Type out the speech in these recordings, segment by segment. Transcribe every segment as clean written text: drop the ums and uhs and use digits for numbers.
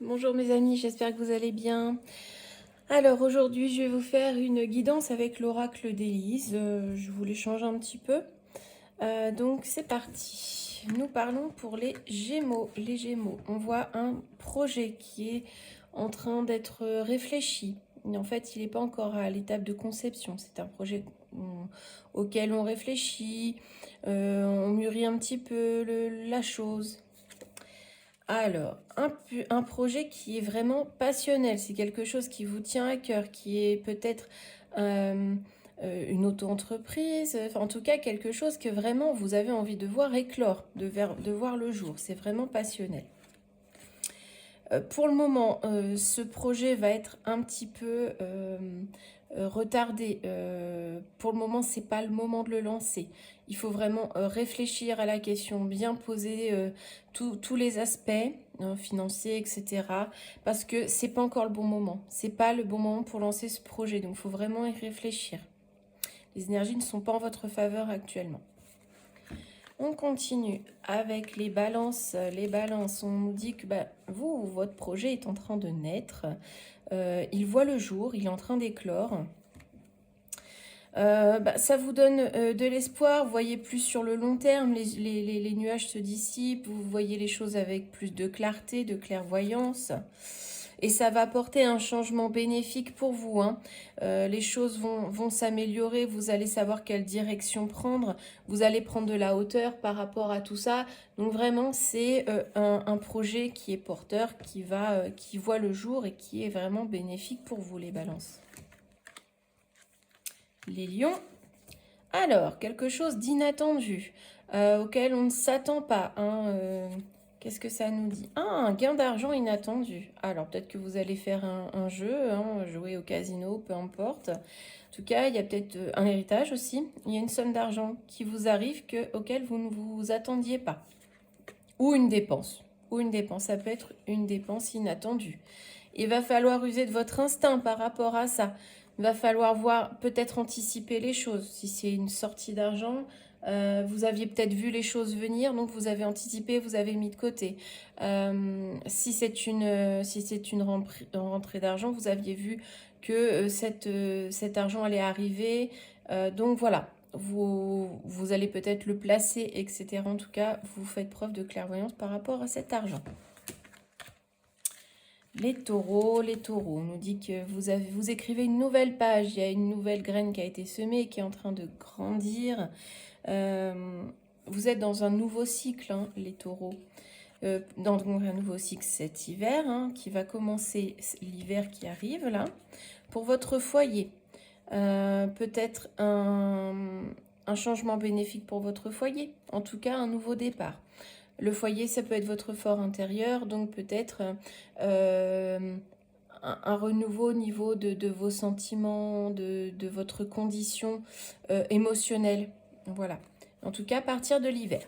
Bonjour mes amis, j'espère que vous allez bien. Alors aujourd'hui je vais vous faire une guidance avec l'oracle d'Élise. Je voulais changer un petit peu. Donc c'est parti. Nous parlons pour les Gémeaux. Les Gémeaux, on voit un projet qui est en train d'être réfléchi. En fait, il n'est pas encore à l'étape de conception. C'est un projet auquel on réfléchit, on mûrit un petit peu la chose. Alors, un projet qui est vraiment passionnel, c'est quelque chose qui vous tient à cœur, qui est peut-être euh, une auto-entreprise, enfin, en tout cas quelque chose que vraiment vous avez envie de voir éclore, de voir le jour. C'est vraiment passionnel. Pour le moment, ce projet va être un petit peu retardé. Pour le moment, c'est pas le moment de le lancer. Il faut vraiment réfléchir à la question, bien poser tous les aspects financiers, etc. Parce que c'est pas encore le bon moment. C'est pas le bon moment pour lancer ce projet. Donc, il faut vraiment y réfléchir. Les énergies ne sont pas en votre faveur actuellement. On continue avec les balances. Les balances, on nous dit que votre projet est en train de naître. Il voit le jour, il est en train d'éclore. Ça vous donne de l'espoir, vous voyez plus sur le long terme, les nuages se dissipent, vous voyez les choses avec plus de clarté, de clairvoyance. Et ça va apporter un changement bénéfique pour vous, hein. Les choses vont s'améliorer, vous allez savoir quelle direction prendre, vous allez prendre de la hauteur par rapport à tout ça. Donc vraiment, c'est un projet qui est porteur, qui voit le jour et qui est vraiment bénéfique pour vous, les balances. Les lions. Alors, quelque chose d'inattendu, auquel on ne s'attend pas, hein, qu'est-ce que ça nous dit? Ah, un gain d'argent inattendu. Alors, peut-être que vous allez faire un jeu, hein, jouer au casino, peu importe. En tout cas, il y a peut-être un héritage aussi. Il y a une somme d'argent qui vous arrive auquel vous ne vous attendiez pas. Ou une dépense. Ou une dépense. Ça peut être une dépense inattendue. Il va falloir user de votre instinct par rapport à ça. Il va falloir voir, peut-être anticiper les choses. Si c'est une sortie d'argent, vous aviez peut-être vu les choses venir, donc vous avez anticipé, vous avez mis de côté. Si c'est une rentrée d'argent, vous aviez vu que cet argent allait arriver. Donc voilà, vous allez peut-être le placer, etc. En tout cas, vous faites preuve de clairvoyance par rapport à cet argent. Les taureaux, on nous dit que vous écrivez une nouvelle page, il y a une nouvelle graine qui a été semée, qui est en train de grandir. Vous êtes dans un nouveau cycle, hein, les taureaux. Dans un nouveau cycle cet hiver, hein, qui va commencer l'hiver qui arrive là. Pour votre foyer, peut-être un changement bénéfique pour votre foyer, en tout cas un nouveau départ. Le foyer, ça peut être votre fort intérieur, donc peut-être un renouveau au niveau de vos sentiments, de votre condition émotionnelle. Voilà. En tout cas, à partir de l'hiver.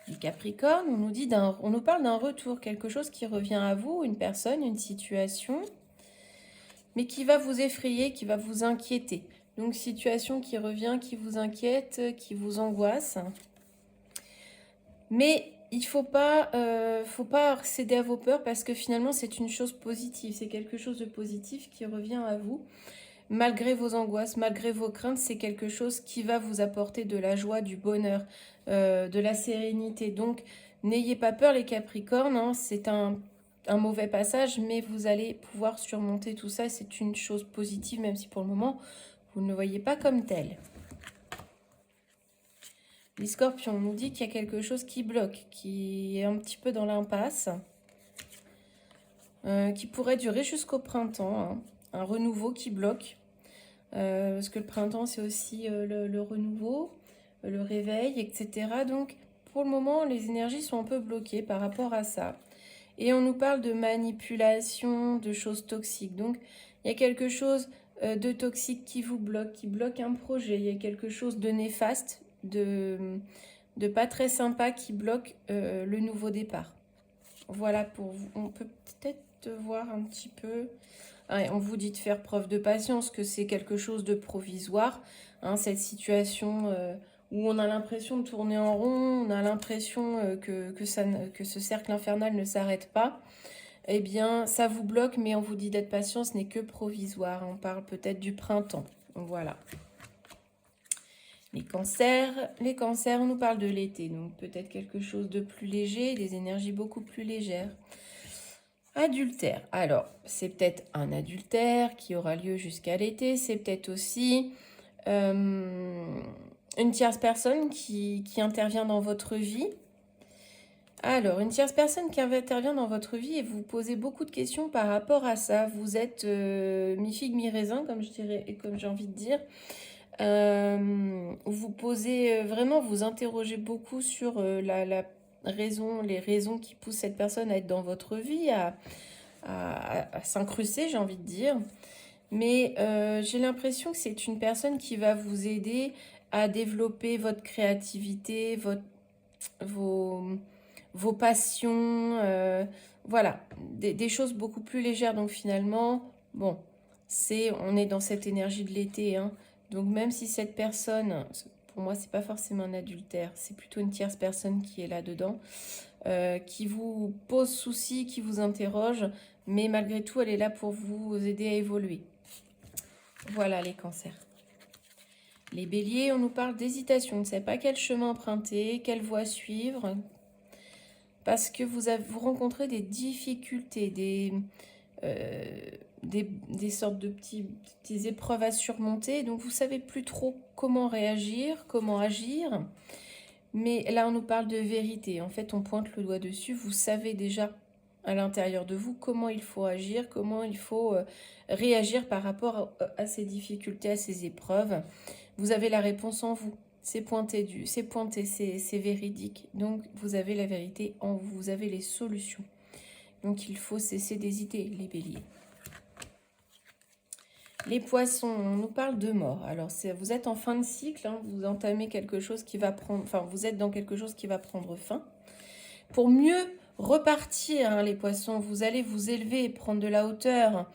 Du Capricorne, on nous parle d'un retour, quelque chose qui revient à vous, une personne, une situation, mais qui va vous effrayer, qui va vous inquiéter. Donc, situation qui revient, qui vous inquiète, qui vous angoisse. Mais il ne faut pas céder à vos peurs parce que finalement, c'est une chose positive. C'est quelque chose de positif qui revient à vous. Malgré vos angoisses, malgré vos craintes, c'est quelque chose qui va vous apporter de la joie, du bonheur, de la sérénité. Donc, n'ayez pas peur les Capricornes, hein, c'est un mauvais passage, mais vous allez pouvoir surmonter tout ça. C'est une chose positive, même si pour le moment, vous ne le voyez pas comme tel. Les Scorpions, on nous dit qu'il y a quelque chose qui bloque, qui est un petit peu dans l'impasse, qui pourrait durer jusqu'au printemps, hein. Un renouveau qui bloque. Parce que le printemps, c'est aussi le renouveau, le réveil, etc. Donc, pour le moment, les énergies sont un peu bloquées par rapport à ça. Et on nous parle de manipulation, de choses toxiques. Donc, il y a quelque chose de toxique qui vous bloque, qui bloque un projet. Il y a quelque chose de néfaste, de pas très sympa qui bloque le nouveau départ. Voilà pour vous. On peut peut-être voir un petit peu. Ouais, on vous dit de faire preuve de patience, que c'est quelque chose de provisoire, hein, cette situation. où on a l'impression de tourner en rond, on a l'impression que ce cercle infernal ne s'arrête pas, eh bien, ça vous bloque, mais on vous dit d'être patient, ce n'est que provisoire. On parle peut-être du printemps. Voilà. Les cancers, on nous parle de l'été, donc peut-être quelque chose de plus léger, des énergies beaucoup plus légères. Adultère. Alors, c'est peut-être un adultère qui aura lieu jusqu'à l'été. C'est peut-être aussi une tierce personne qui intervient dans votre vie. Alors, une tierce personne qui intervient dans votre vie et vous posez beaucoup de questions par rapport à ça. Vous êtes mi-figue, mi-raisin, comme je dirais, et comme j'ai envie de dire. Vous posez vraiment, vous interrogez beaucoup sur la raison, les raisons qui poussent cette personne à être dans votre vie, à s'incruster, j'ai envie de dire. Mais j'ai l'impression que c'est une personne qui va vous aider à développer votre créativité, vos, vos passions, voilà, des choses beaucoup plus légères. Donc finalement, bon, on est dans cette énergie de l'été, hein. Donc même si cette personne, pour moi, c'est pas forcément un adultère, c'est plutôt une tierce personne qui est là-dedans, qui vous pose souci, qui vous interroge, mais malgré tout, elle est là pour vous aider à évoluer. Voilà les cancers. Les béliers, on nous parle d'hésitation, on ne sait pas quel chemin emprunter, quelle voie suivre, parce que vous rencontrez des difficultés, des sortes de petites épreuves à surmonter, donc vous savez plus trop comment réagir, comment agir. Mais là, on nous parle de vérité. En fait, on pointe le doigt dessus. Vous savez déjà à l'intérieur de vous comment il faut agir, comment il faut réagir par rapport à ces difficultés, à ces épreuves. Vous avez la réponse en vous. C'est pointé, c'est véridique. Donc, vous avez la vérité en vous. Vous avez les solutions. Donc, il faut cesser d'hésiter, les béliers. Les poissons, on nous parle de mort. Alors, vous êtes en fin de cycle, hein, vous entamez quelque chose qui va prendre... Enfin, vous êtes dans quelque chose qui va prendre fin. Pour mieux repartir, hein, les poissons, vous allez vous élever et prendre de la hauteur,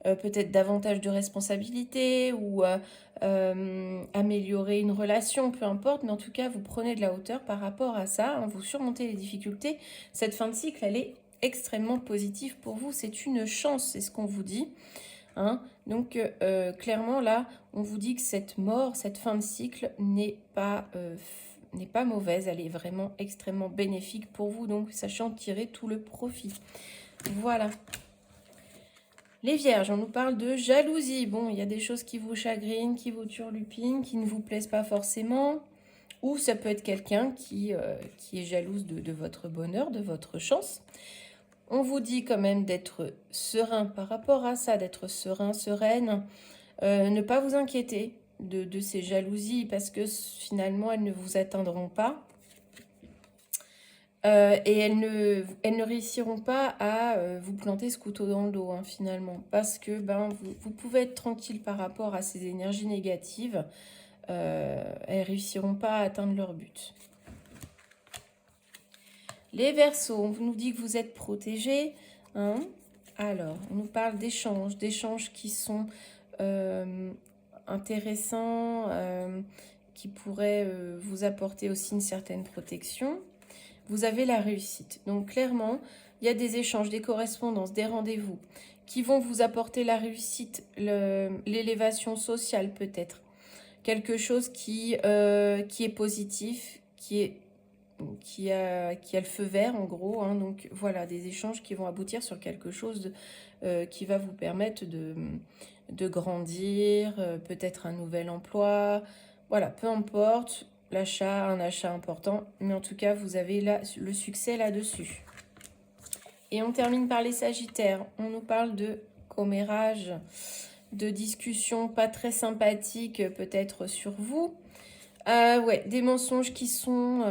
peut-être davantage de responsabilités ou améliorer une relation, peu importe. Mais en tout cas, vous prenez de la hauteur par rapport à ça, hein, vous surmontez les difficultés. Cette fin de cycle, elle est extrêmement positive pour vous. C'est une chance, c'est ce qu'on vous dit. Hein. Donc clairement là, on vous dit que cette mort, cette fin de cycle n'est pas mauvaise, elle est vraiment extrêmement bénéfique pour vous, donc sachant tirer tout le profit. Voilà. Les vierges, on nous parle de jalousie. Bon, il y a des choses qui vous chagrinent, qui vous turlupinent, qui ne vous plaisent pas forcément. Ou ça peut être quelqu'un qui est jalouse de votre bonheur, de votre chance. On vous dit quand même d'être serein par rapport à ça, d'être serein, sereine. Ne pas vous inquiéter de ces jalousies parce que finalement, elles ne vous atteindront pas. Et elles ne réussiront pas à vous planter ce couteau dans le dos, hein, finalement. Parce que vous pouvez être tranquille par rapport à ces énergies négatives. Elles ne réussiront pas à atteindre leur but. Les Verseaux, on nous dit que vous êtes protégés. Hein. Alors, on nous parle d'échanges qui sont intéressants, qui pourraient vous apporter aussi une certaine protection. Vous avez la réussite. Donc, clairement, il y a des échanges, des correspondances, des rendez-vous qui vont vous apporter la réussite, l'élévation sociale peut-être. Quelque chose qui est positif, qui a le feu vert en gros, hein. Donc voilà, des échanges qui vont aboutir sur quelque chose qui va vous permettre de grandir, peut-être un nouvel emploi, voilà, peu importe, un achat important, mais en tout cas vous avez là le succès là-dessus. Et on termine par les Sagittaires. On nous parle de commérage, de discussions pas très sympathiques peut-être sur vous. Ouais, des mensonges qui sont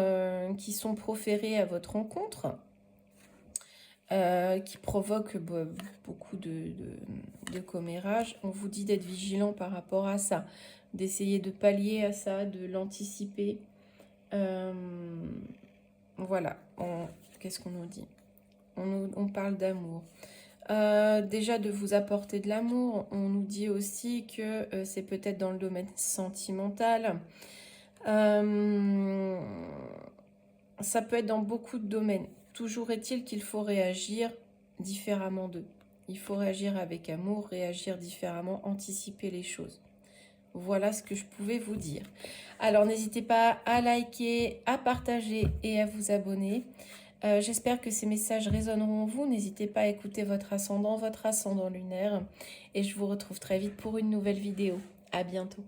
proférés à votre rencontre, qui provoquent beaucoup de commérage. On vous dit d'être vigilant par rapport à ça, d'essayer de pallier à ça, de l'anticiper. Voilà, qu'est-ce qu'on nous dit? On parle d'amour. Déjà de vous apporter de l'amour, on nous dit aussi que c'est peut-être dans le domaine sentimental. Euh, Ça peut être dans beaucoup de domaines. Toujours est-il qu'il faut réagir différemment d'eux. Il faut réagir avec amour, réagir différemment, anticiper les choses. Voilà ce que je pouvais vous dire. Alors n'hésitez pas à liker, à partager et à vous abonner. J'espère que ces messages résonneront en vous. N'hésitez pas à écouter votre ascendant lunaire. Et je vous retrouve très vite pour une nouvelle vidéo. À bientôt.